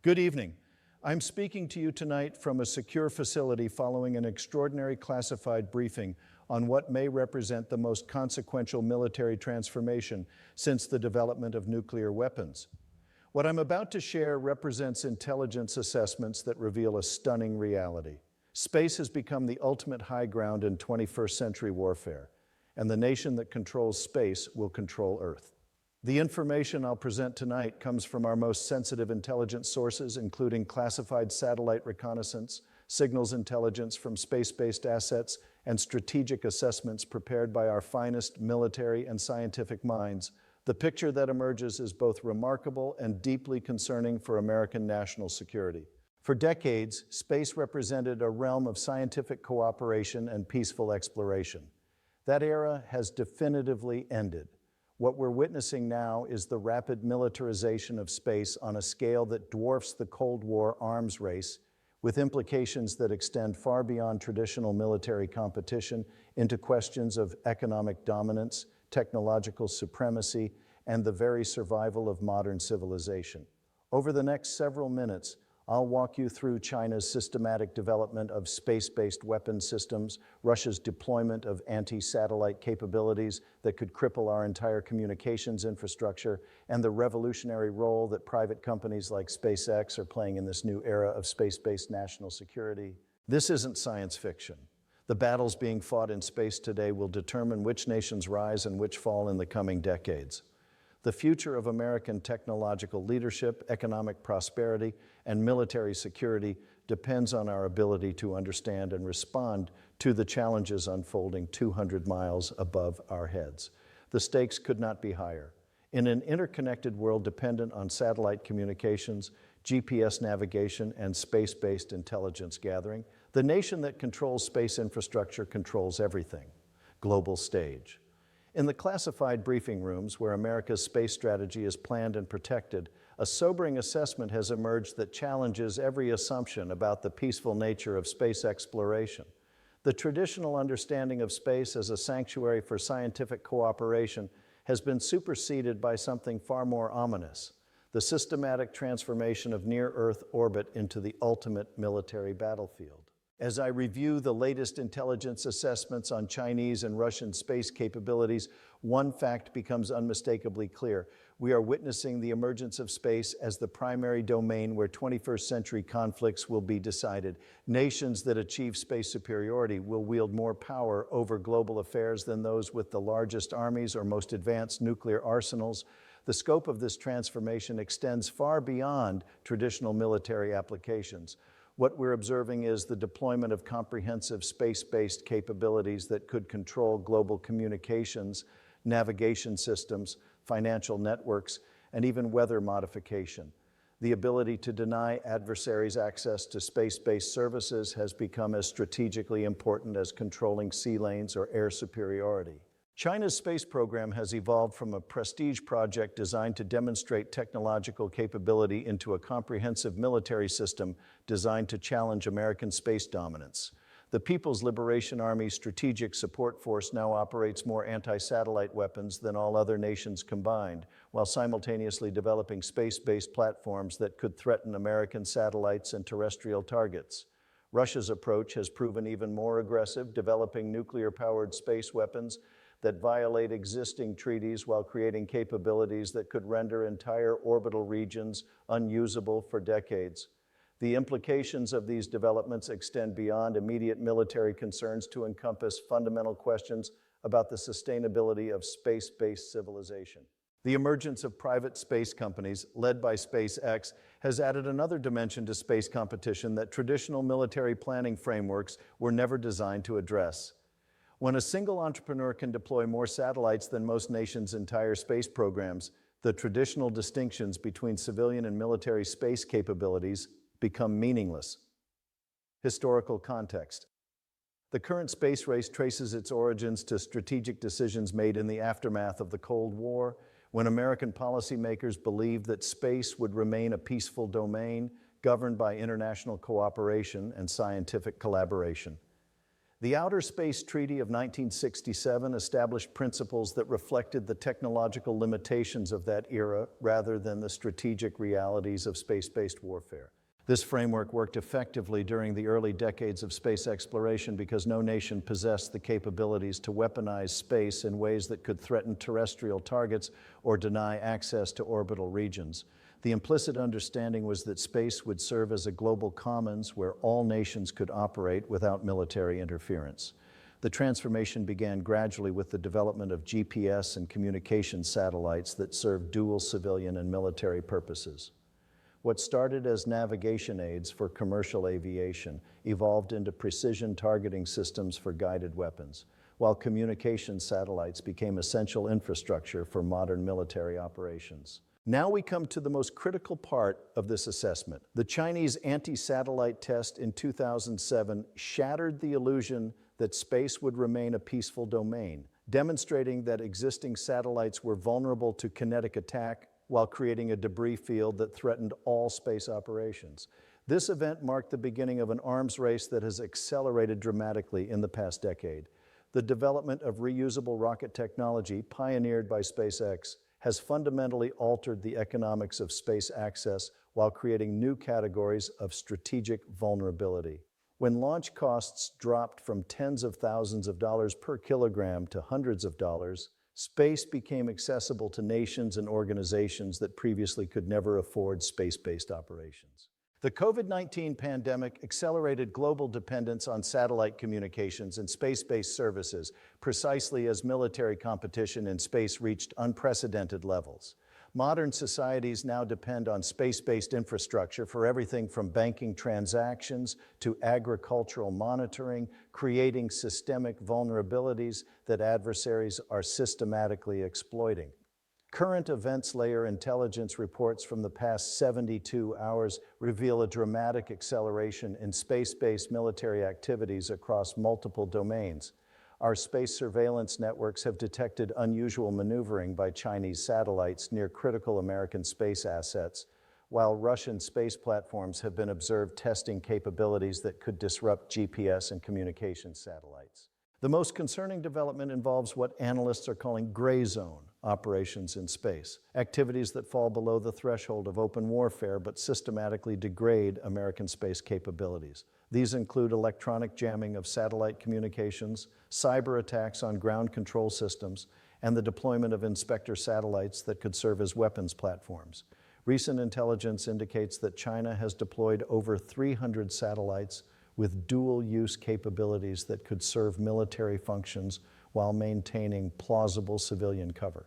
Good evening. I'm speaking to you tonight from a secure facility following an extraordinary classified briefing on what may represent the most consequential military transformation since the development of nuclear weapons. What I'm about to share represents intelligence assessments that reveal a stunning reality. Space has become the ultimate high ground in 21st century warfare, and the nation that controls space will control Earth. The information I'll present tonight comes from our most sensitive intelligence sources, including classified satellite reconnaissance, signals intelligence from space-based assets, and strategic assessments prepared by our finest military and scientific minds. The picture that emerges is both remarkable and deeply concerning for American national security. For decades, space represented a realm of scientific cooperation and peaceful exploration. That era has definitively ended. What we're witnessing now is the rapid militarization of space on a scale that dwarfs the Cold War arms race, with implications that extend far beyond traditional military competition into questions of economic dominance, technological supremacy, and the very survival of modern civilization. Over the next several minutes, I'll walk you through China's systematic development of space-based weapon systems, Russia's deployment of anti-satellite capabilities that could cripple our entire communications infrastructure, and the revolutionary role that private companies like SpaceX are playing in this new era of space-based national security. This isn't science fiction. The battles being fought in space today will determine which nations rise and which fall in the coming decades. The future of American technological leadership, economic prosperity, and military security depends on our ability to understand and respond to the challenges unfolding 200 miles above our heads. The stakes could not be higher. In an interconnected world dependent on satellite communications, GPS navigation, and space-based intelligence gathering, the nation that controls space infrastructure controls everything. Global stage. In the classified briefing rooms where America's space strategy is planned and protected, a sobering assessment has emerged that challenges every assumption about the peaceful nature of space exploration. The traditional understanding of space as a sanctuary for scientific cooperation has been superseded by something far more ominous: the systematic transformation of near-Earth orbit into the ultimate military battlefield. As I review the latest intelligence assessments on Chinese and Russian space capabilities, one fact becomes unmistakably clear. We are witnessing the emergence of space as the primary domain where 21st century conflicts will be decided. Nations that achieve space superiority will wield more power over global affairs than those with the largest armies or most advanced nuclear arsenals. The scope of this transformation extends far beyond traditional military applications. What we're observing is the deployment of comprehensive space-based capabilities that could control global communications, navigation systems, financial networks, and even weather modification. The ability to deny adversaries access to space-based services has become as strategically important as controlling sea lanes or air superiority. China's space program has evolved from a prestige project designed to demonstrate technological capability into a comprehensive military system designed to challenge American space dominance. The People's Liberation Army's Strategic Support Force now operates more anti-satellite weapons than all other nations combined, while simultaneously developing space-based platforms that could threaten American satellites and terrestrial targets. Russia's approach has proven even more aggressive, developing nuclear-powered space weapons that violate existing treaties while creating capabilities that could render entire orbital regions unusable for decades. The implications of these developments extend beyond immediate military concerns to encompass fundamental questions about the sustainability of space-based civilization. The emergence of private space companies, led by SpaceX, has added another dimension to space competition that traditional military planning frameworks were never designed to address. When a single entrepreneur can deploy more satellites than most nations' entire space programs, the traditional distinctions between civilian and military space capabilities become meaningless. Historical context. The current space race traces its origins to strategic decisions made in the aftermath of the Cold War, when American policymakers believed that space would remain a peaceful domain governed by international cooperation and scientific collaboration. The Outer Space Treaty of 1967 established principles that reflected the technological limitations of that era rather than the strategic realities of space-based warfare. This framework worked effectively during the early decades of space exploration because no nation possessed the capabilities to weaponize space in ways that could threaten terrestrial targets or deny access to orbital regions. The implicit understanding was that space would serve as a global commons where all nations could operate without military interference. The transformation began gradually with the development of GPS and communication satellites that served dual civilian and military purposes. What started as navigation aids for commercial aviation evolved into precision targeting systems for guided weapons, while communication satellites became essential infrastructure for modern military operations. Now we come to the most critical part of this assessment. The Chinese anti-satellite test in 2007 shattered the illusion that space would remain a peaceful domain, demonstrating that existing satellites were vulnerable to kinetic attack while creating a debris field that threatened all space operations. This event marked the beginning of an arms race that has accelerated dramatically in the past decade. The development of reusable rocket technology, pioneered by SpaceX, has fundamentally altered the economics of space access while creating new categories of strategic vulnerability. When launch costs dropped from tens of thousands of dollars per kilogram to hundreds of dollars, space became accessible to nations and organizations that previously could never afford space-based operations. The COVID-19 pandemic accelerated global dependence on satellite communications and space-based services, precisely as military competition in space reached unprecedented levels. Modern societies now depend on space-based infrastructure for everything from banking transactions to agricultural monitoring, creating systemic vulnerabilities that adversaries are systematically exploiting. Current events layer intelligence reports from the past 72 hours reveal a dramatic acceleration in space-based military activities across multiple domains. Our space surveillance networks have detected unusual maneuvering by Chinese satellites near critical American space assets, while Russian space platforms have been observed testing capabilities that could disrupt GPS and communication satellites. The most concerning development involves what analysts are calling grayzone operations in space, activities that fall below the threshold of open warfare but systematically degrade American space capabilities. These include electronic jamming of satellite communications, cyber attacks on ground control systems, and the deployment of inspector satellites that could serve as weapons platforms. Recent intelligence indicates that China has deployed over 300 satellites with dual-use capabilities that could serve military functions while maintaining plausible civilian cover.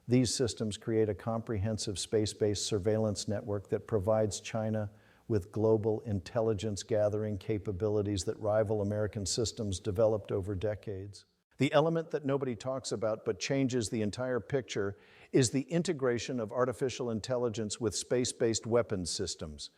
These systems create a comprehensive space-based surveillance network that provides China with global intelligence gathering capabilities that rival American systems developed over decades. The element that nobody talks about but changes the entire picture is the integration of artificial intelligence with space-based weapons systems.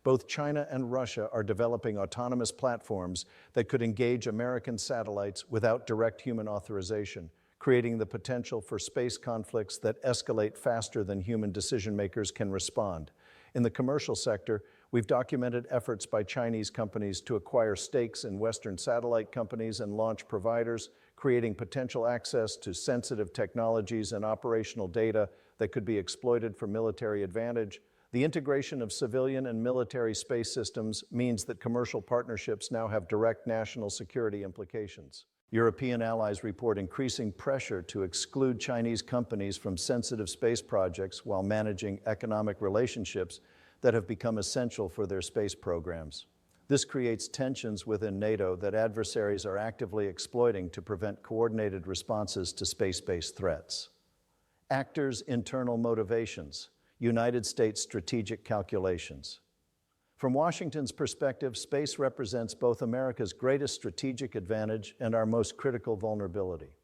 Both China and Russia are developing autonomous platforms that could engage American satellites without direct human authorization, creating the potential for space conflicts that escalate faster than human decision makers can respond. In the commercial sector, we've documented efforts by Chinese companies to acquire stakes in Western satellite companies and launch providers, creating potential access to sensitive technologies and operational data that could be exploited for military advantage. The integration of civilian and military space systems means that commercial partnerships now have direct national security implications. European allies report increasing pressure to exclude Chinese companies from sensitive space projects while managing economic relationships that have become essential for their space programs. This creates tensions within NATO that adversaries are actively exploiting to prevent coordinated responses to space-based threats. Actors' internal motivations, United States strategic calculations. From Washington's perspective, space represents both America's greatest strategic advantage and our most critical vulnerability.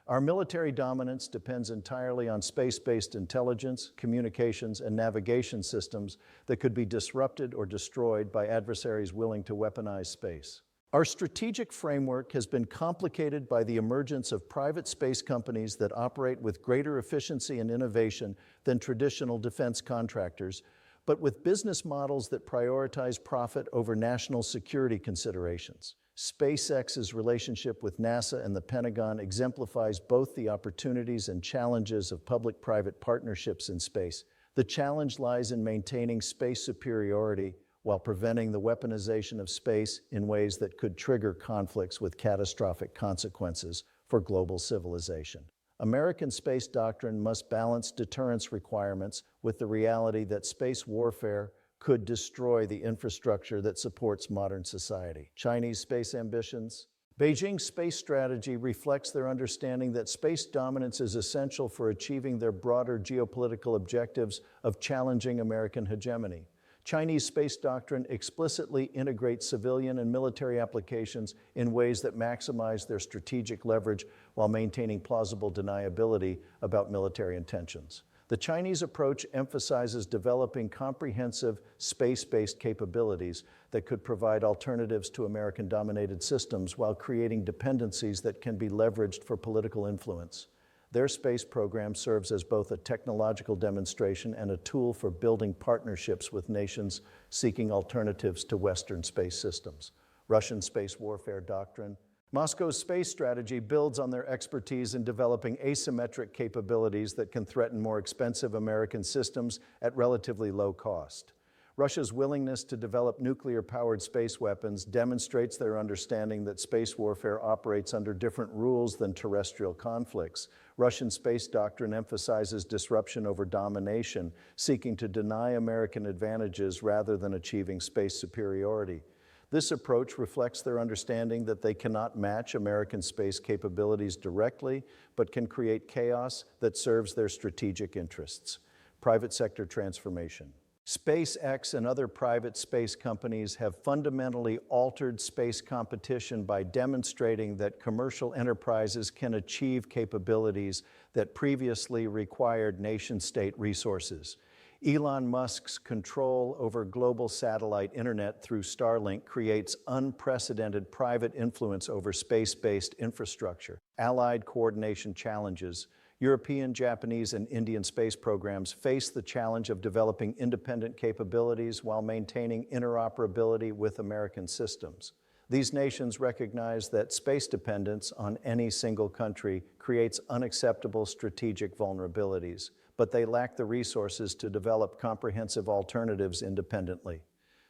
Our military dominance depends entirely on space-based intelligence, communications, and navigation systems that could be disrupted or destroyed by adversaries willing to weaponize space. Our strategic framework has been complicated by the emergence of private space companies that operate with greater efficiency and innovation than traditional defense contractors, but with business models that prioritize profit over national security considerations. SpaceX's relationship with NASA and the Pentagon exemplifies both the opportunities and challenges of public-private partnerships in space. The challenge lies in maintaining space superiority while preventing the weaponization of space in ways that could trigger conflicts with catastrophic consequences for global civilization. American space doctrine must balance deterrence requirements with the reality that space warfare could destroy the infrastructure that supports modern society. Chinese space ambitions. Beijing's space strategy reflects their understanding that space dominance is essential for achieving their broader geopolitical objectives of challenging American hegemony. Chinese space doctrine explicitly integrates civilian and military applications in ways that maximize their strategic leverage while maintaining plausible deniability about military intentions. The Chinese approach emphasizes developing comprehensive space-based capabilities that could provide alternatives to American-dominated systems while creating dependencies that can be leveraged for political influence. Their space program serves as both a technological demonstration and a tool for building partnerships with nations seeking alternatives to Western space systems. Russian space warfare doctrine. Moscow's space strategy builds on their expertise in developing asymmetric capabilities that can threaten more expensive American systems at relatively low cost. Russia's willingness to develop nuclear-powered space weapons demonstrates their understanding that space warfare operates under different rules than terrestrial conflicts. Russian space doctrine emphasizes disruption over domination, seeking to deny American advantages rather than achieving space superiority. This approach reflects their understanding that they cannot match American space capabilities directly, but can create chaos that serves their strategic interests. Private sector transformation. SpaceX and other private space companies have fundamentally altered space competition by demonstrating that commercial enterprises can achieve capabilities that previously required nation-state resources. Elon Musk's control over global satellite internet through Starlink creates unprecedented private influence over space-based infrastructure. Allied coordination challenges. European, Japanese, and Indian space programs face the challenge of developing independent capabilities while maintaining interoperability with American systems. These nations recognize that space dependence on any single country creates unacceptable strategic vulnerabilities, but they lack the resources to develop comprehensive alternatives independently.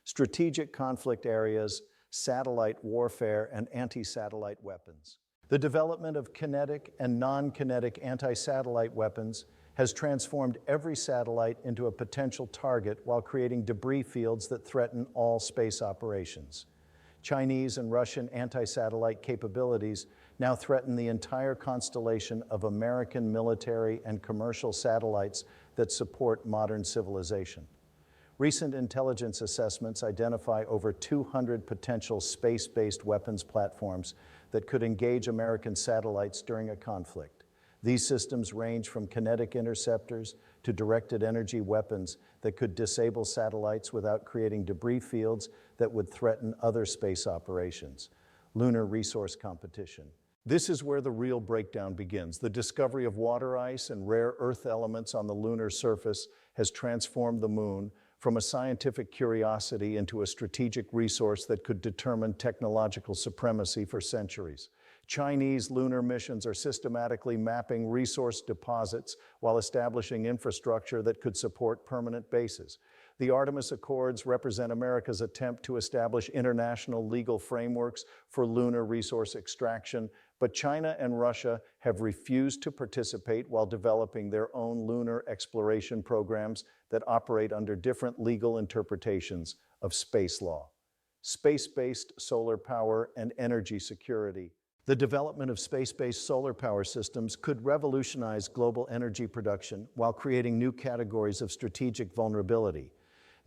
Strategic conflict areas, satellite warfare, and anti-satellite weapons. The development of kinetic and non-kinetic anti-satellite weapons has transformed every satellite into a potential target while creating debris fields that threaten all space operations. Chinese and Russian anti-satellite capabilities now threaten the entire constellation of American military and commercial satellites that support modern civilization. Recent intelligence assessments identify over 200 potential space-based weapons platforms that could engage American satellites during a conflict. These systems range from kinetic interceptors to directed energy weapons that could disable satellites without creating debris fields that would threaten other space operations. Lunar resource competition. This is where the real breakdown begins. The discovery of water ice and rare earth elements on the lunar surface has transformed the moon from a scientific curiosity into a strategic resource that could determine technological supremacy for centuries. Chinese lunar missions are systematically mapping resource deposits while establishing infrastructure that could support permanent bases. The Artemis Accords represent America's attempt to establish international legal frameworks for lunar resource extraction, but China and Russia have refused to participate while developing their own lunar exploration programs that operate under different legal interpretations of space law. Space-based solar power and energy security. The development of space-based solar power systems could revolutionize global energy production while creating new categories of strategic vulnerability.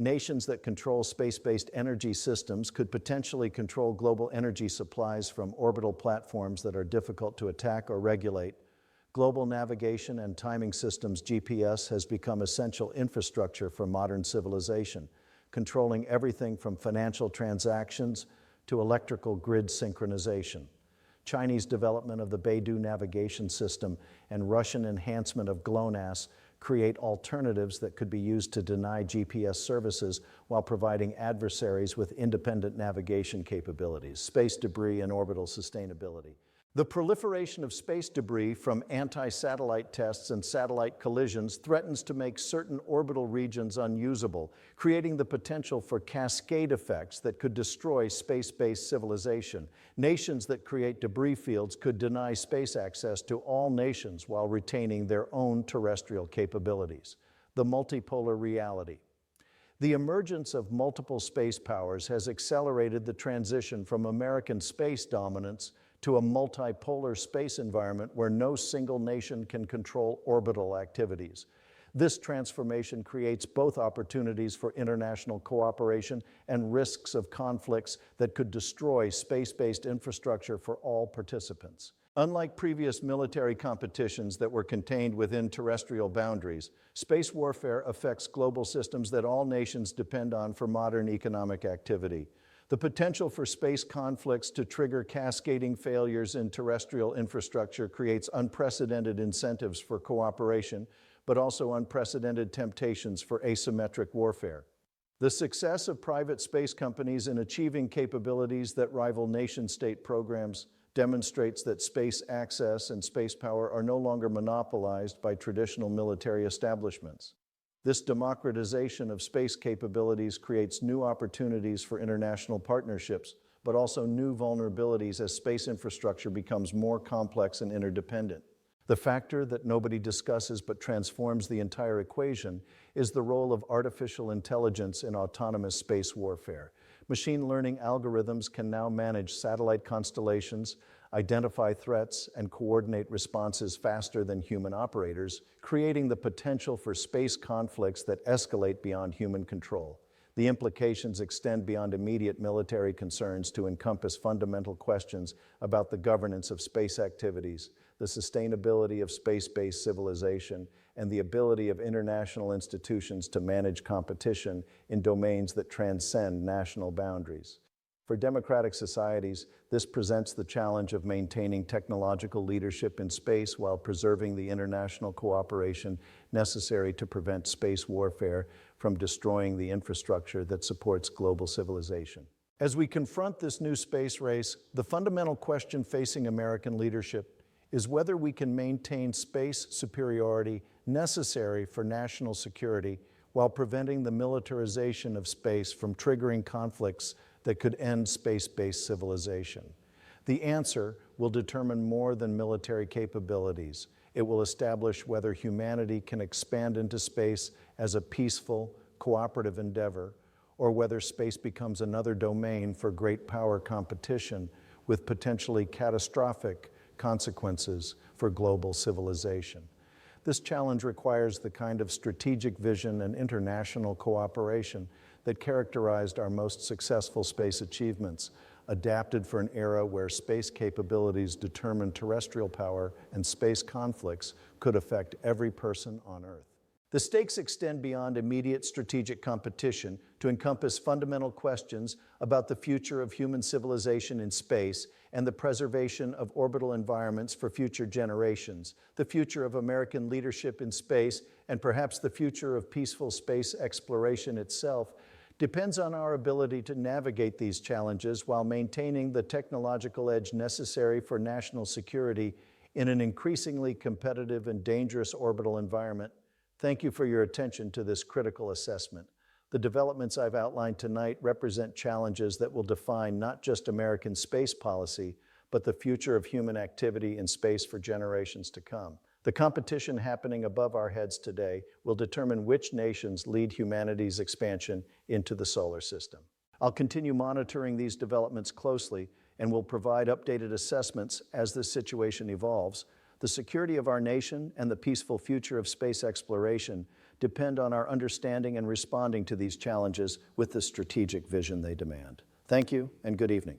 Nations that control space-based energy systems could potentially control global energy supplies from orbital platforms that are difficult to attack or regulate. Global navigation and timing systems (GPS) has become essential infrastructure for modern civilization, controlling everything from financial transactions to electrical grid synchronization. Chinese development of the Beidou navigation system and Russian enhancement of GLONASS create alternatives that could be used to deny GPS services while providing adversaries with independent navigation capabilities, space debris, and orbital sustainability. The proliferation of space debris from anti-satellite tests and satellite collisions threatens to make certain orbital regions unusable, creating the potential for cascade effects that could destroy space-based civilization. Nations that create debris fields could deny space access to all nations while retaining their own terrestrial capabilities. The multipolar reality. The emergence of multiple space powers has accelerated the transition from American space dominance to a multipolar space environment where no single nation can control orbital activities. This transformation creates both opportunities for international cooperation and risks of conflicts that could destroy space-based infrastructure for all participants. Unlike previous military competitions that were contained within terrestrial boundaries, space warfare affects global systems that all nations depend on for modern economic activity. The potential for space conflicts to trigger cascading failures in terrestrial infrastructure creates unprecedented incentives for cooperation, but also unprecedented temptations for asymmetric warfare. The success of private space companies in achieving capabilities that rival nation-state programs demonstrates that space access and space power are no longer monopolized by traditional military establishments. This democratization of space capabilities creates new opportunities for international partnerships, but also new vulnerabilities as space infrastructure becomes more complex and interdependent. The factor that nobody discusses but transforms the entire equation is the role of artificial intelligence in autonomous space warfare. Machine learning algorithms can now manage satellite constellations, identify threats, and coordinate responses faster than human operators, creating the potential for space conflicts that escalate beyond human control. The implications extend beyond immediate military concerns to encompass fundamental questions about the governance of space activities, the sustainability of space-based civilization, and the ability of international institutions to manage competition in domains that transcend national boundaries. For democratic societies, this presents the challenge of maintaining technological leadership in space while preserving the international cooperation necessary to prevent space warfare from destroying the infrastructure that supports global civilization. As we confront this new space race, the fundamental question facing American leadership is whether we can maintain space superiority necessary for national security while preventing the militarization of space from triggering conflicts that could end space-based civilization. The answer will determine more than military capabilities. It will establish whether humanity can expand into space as a peaceful, cooperative endeavor, or whether space becomes another domain for great power competition with potentially catastrophic consequences for global civilization. This challenge requires the kind of strategic vision and international cooperation that characterized our most successful space achievements, adapted for an era where space capabilities determine terrestrial power and space conflicts could affect every person on Earth. The stakes extend beyond immediate strategic competition to encompass fundamental questions about the future of human civilization in space and the preservation of orbital environments for future generations, the future of American leadership in space, and perhaps the future of peaceful space exploration itself, depends on our ability to navigate these challenges while maintaining the technological edge necessary for national security in an increasingly competitive and dangerous orbital environment. Thank you for your attention to this critical assessment. The developments I've outlined tonight represent challenges that will define not just American space policy, but the future of human activity in space for generations to come. The competition happening above our heads today will determine which nations lead humanity's expansion into the solar system. I'll continue monitoring these developments closely and will provide updated assessments as this situation evolves. The security of our nation and the peaceful future of space exploration depend on our understanding and responding to these challenges with the strategic vision they demand. Thank you and good evening.